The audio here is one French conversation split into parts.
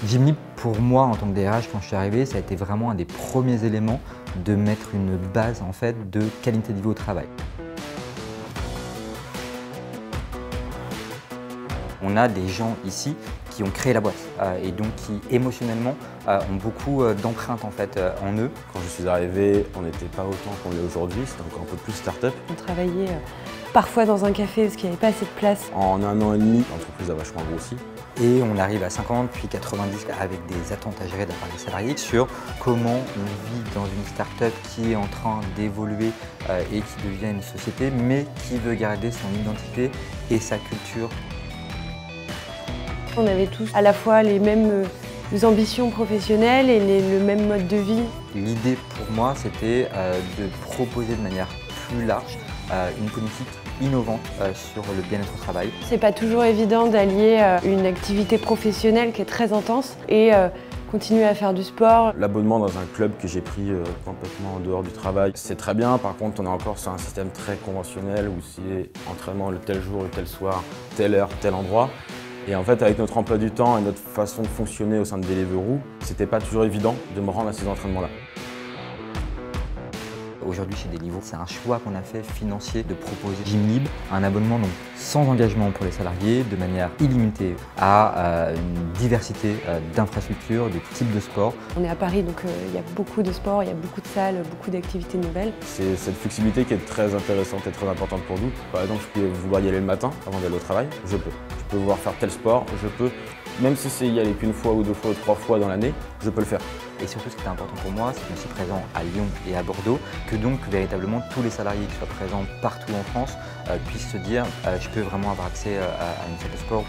Gymlib, pour moi, en tant que DRH, quand je suis arrivé, ça a été vraiment un des premiers éléments de mettre une base en fait, de qualité de vie au travail. On a des gens ici qui ont créé la boîte et donc qui émotionnellement ont beaucoup d'empreintes en fait, en eux. Quand je suis arrivé, on n'était pas autant qu'on l'est aujourd'hui, c'était encore un peu plus start-up. On travaillait parfois dans un café parce qu'il n'y avait pas assez de place. En 1 an et demi, l'entreprise a vachement grossi. Et on arrive à 50 puis 90 avec des attentes à gérer de la part des salariés sur comment on vit dans une start-up qui est en train d'évoluer et qui devient une société mais qui veut garder son identité et sa culture. On avait tous à la fois les mêmes ambitions professionnelles et le même mode de vie. L'idée pour moi, c'était de proposer de manière plus large une politique innovante sur le bien-être au travail. C'est pas toujours évident d'allier une activité professionnelle qui est très intense et continuer à faire du sport. L'abonnement dans un club que j'ai pris complètement en dehors du travail, c'est très bien. Par contre, on est encore sur un système très conventionnel où c'est entraînement le tel jour, le tel soir, telle heure, tel endroit. Et en fait, avec notre emploi du temps et notre façon de fonctionner au sein de Deliveroo, c'était pas toujours évident de me rendre à ces entraînements-là. Aujourd'hui chez Deliveroo, c'est un choix qu'on a fait financier de proposer Gymlib, un abonnement donc sans engagement pour les salariés, de manière illimitée à une diversité d'infrastructures, de types de sports. On est à Paris donc il y a beaucoup de sports, il y a beaucoup de salles, beaucoup d'activités nouvelles. C'est cette flexibilité qui est très intéressante et très importante pour nous. Par exemple, je peux vouloir y aller le matin avant d'aller au travail, je peux. Je peux vouloir faire tel sport, je peux. Même si c'est y aller qu'une fois ou 2 fois ou 3 fois dans l'année, je peux le faire. Et surtout, ce qui est important pour moi, c'est qu'on est présent à Lyon et à Bordeaux, que donc véritablement tous les salariés qui soient présents partout en France puissent se dire je peux vraiment avoir accès à une salle de sport.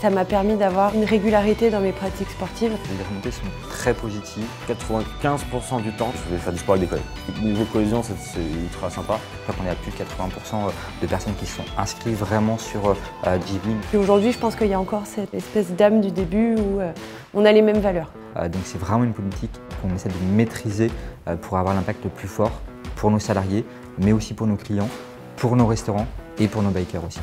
Ça m'a permis d'avoir une régularité dans mes pratiques sportives. Les remontées sont très positives. 95% du temps, je vais faire du sport avec des collègues. Niveau cohésion, c'est ultra sympa. Je crois qu'on est à plus de 80% de personnes qui sont inscrites vraiment sur Gymlib. Et aujourd'hui, je pense qu'il y a encore cette espèce d'âme du début où on a les mêmes valeurs. Donc c'est vraiment une politique qu'on essaie de maîtriser pour avoir l'impact le plus fort pour nos salariés, mais aussi pour nos clients, pour nos restaurants et pour nos bikers aussi.